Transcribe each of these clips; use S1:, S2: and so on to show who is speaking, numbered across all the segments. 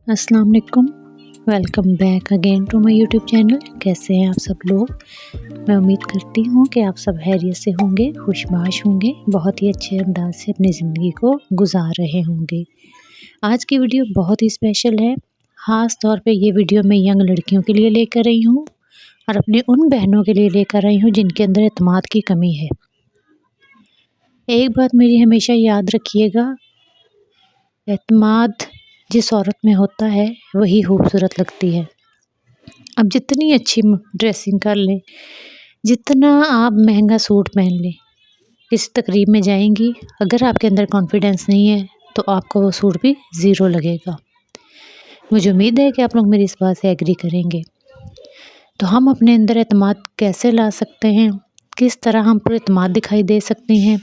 S1: अस्सलाम वालेकुम। Welcome back again to my YouTube channel. कैसे हैं आप सब लोग? मैं उम्मीद करती हूँ कि आप सब खैरियत से होंगे, खुशबाश होंगे, बहुत ही अच्छे अंदाज से अपनी ज़िंदगी को गुजार रहे होंगे। आज की वीडियो बहुत ही स्पेशल है। ख़ास तौर पे ये वीडियो मैं यंग लड़कियों के लिए लेकर आई हूँ और अपनी उन बहनों के लिए लेकर आई हूँ जिनके अंदर एतमाद की कमी है। एक बात मेरी हमेशा याद रखिएगा, एतमाद जिस औरत में होता है वही खूबसूरत लगती है। अब जितनी अच्छी ड्रेसिंग कर लें, जितना आप महंगा सूट पहन लें, इस तकरीब में जाएंगी, अगर आपके अंदर कॉन्फिडेंस नहीं है तो आपको वो सूट भी ज़ीरो लगेगा। मुझे उम्मीद है कि आप लोग मेरी इस बात से एग्री करेंगे। तो हम अपने अंदर एतमाद कैसे ला सकते हैं, किस तरह हम पर एतमाद दिखाई दे सकते हैं।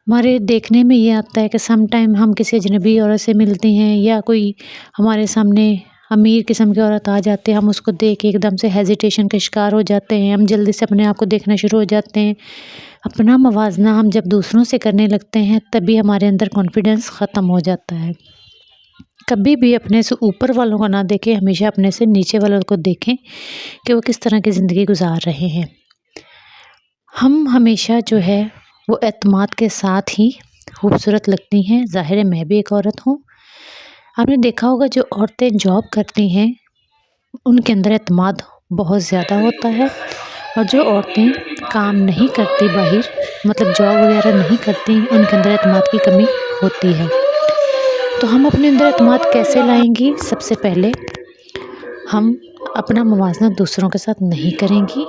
S1: हमारे देखने में ये आता है कि सम टाइम हम किसी अजनबी औरत से मिलते हैं या कोई हमारे सामने अमीर किस्म की औरत आ जाते हैं, हम उसको देख के एकदम से हेजिटेशन का शिकार हो जाते हैं। हम जल्दी से अपने आप को देखना शुरू हो जाते हैं। अपना मवाजना हम जब दूसरों से करने लगते हैं तभी हमारे अंदर कॉन्फिडेंस ख़त्म हो जाता है। कभी भी अपने से ऊपर वालों को ना देखें, हमेशा अपने से नीचे वालों को देखें कि वो किस तरह की ज़िंदगी गुजार रहे हैं। हम हमेशा जो है वो एतमाद के साथ ही खूबसूरत लगती हैं। ज़ाहिर है मैं भी एक औरत हूँ। आपने देखा होगा जो औरतें जॉब करती हैं उनके अंदर एतमाद बहुत ज़्यादा होता है, और जो औरतें काम नहीं करती, बाहर मतलब जॉब वगैरह नहीं करती, उनके अंदर एतमाद की कमी होती है। तो हम अपने अंदर एतमाद कैसे लाएंगी? सबसे पहले हम अपना मुवाजना दूसरों के साथ नहीं करेंगी।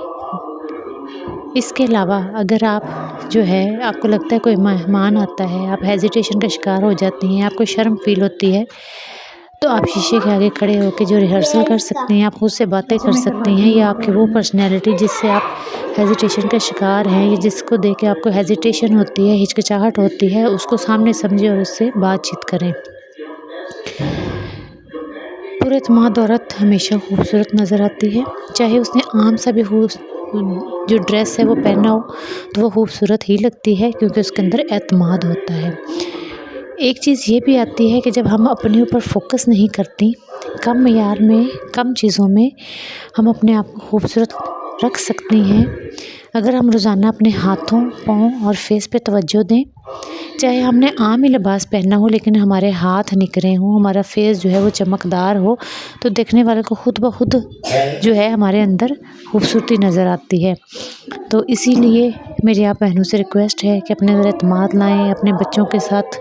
S1: इसके अलावा अगर आप जो है आपको लगता है कोई मेहमान आता है, आप हेजिटेशन का शिकार हो जाती हैं, आपको शर्म फील होती है, तो आप शीशे के आगे खड़े होकर जो रिहर्सल कर सकती हैं, आप खुद से बातें कर सकती हैं, या आपकी वो पर्सनैलिटी जिससे आप हेजिटेशन का शिकार हैं या जिसको देख के आपको हेजिटेशन होती है, हिचकिचाहट होती है, उसको सामने समझें और उससे बातचीत करें। पुरएतमाद औरत हमेशा खूबसूरत नज़र आती है, चाहे उसने आम सा भी जो ड्रेस है वो पहना हो तो वो खूबसूरत ही लगती है, क्योंकि उसके अंदर एतमाद होता है। एक चीज़ ये भी आती है कि जब हम अपने ऊपर फोकस नहीं करती, कम मेयार में, कम चीज़ों में हम अपने आप को खूबसूरत रख सकती हैं। अगर हम रोज़ाना अपने हाथों, पाँव और फेस पे तवज्जो दें, चाहे हमने आम ही लिबास पहना हो लेकिन हमारे हाथ निखरे हों, हमारा फेस जो है वो चमकदार हो, तो देखने वाले को खुद ब खुद जो है हमारे अंदर खूबसूरती नज़र आती है। तो इसीलिए मेरी आप बहनों से रिक्वेस्ट है कि अपने अंदर एतमाद लाएँ। अपने बच्चों के साथ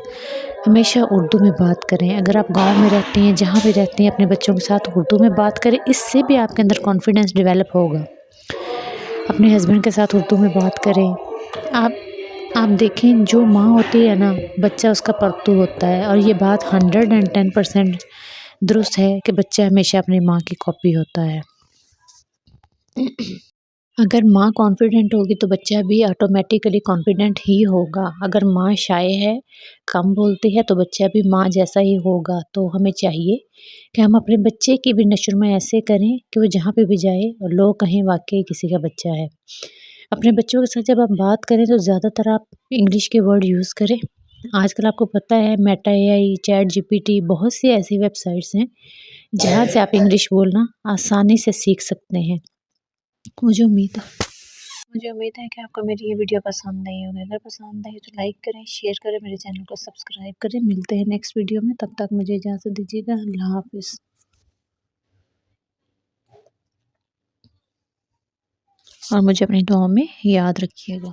S1: हमेशा उर्दू में बात करें। अगर आप गाँव में रहती हैं, जहाँ भी रहती हैं, अपने बच्चों के साथ उर्दू में बात करें, इससे भी आपके अंदर कॉन्फिडेंस डेवलप होगा। अपने हस्बैंड के साथ उर्दू में बात करें। आप देखें, जो माँ होती है ना, बच्चा उसका परतू होता है, और ये बात 110% दुरुस्त है कि बच्चा हमेशा अपनी माँ की कॉपी होता है। अगर माँ कॉन्फिडेंट होगी तो बच्चा भी ऑटोमेटिकली कॉन्फिडेंट ही होगा। अगर माँ शाय है, कम बोलती है, तो बच्चा भी माँ जैसा ही होगा। तो हमें चाहिए कि हम अपने बच्चे की भी नशो ऐसे करें कि वो जहाँ पे भी जाए और लोग कहें वाकई किसी का बच्चा है। अपने बच्चों के साथ जब आप बात करें तो ज़्यादातर आप इंग्लिश के वर्ड यूज़ करें। आजकल आपको पता है मेटा एआई, चैट जीपीटी, बहुत सी ऐसी वेबसाइट्स हैं जहाँ से आप इंग्लिश बोलना आसानी से सीख सकते हैं। मुझे उम्मीद है कि आपको मेरी ये वीडियो पसंद आई होगी। अगर पसंद आई तो लाइक करें, शेयर करें, मेरे चैनल को सब्सक्राइब करें। मिलते हैं नेक्स्ट वीडियो में, तब तक मुझे इजाज़त दीजिएगा। अल्लाह हाफ़िज़। और मुझे अपनी दुआओं में याद रखिएगा।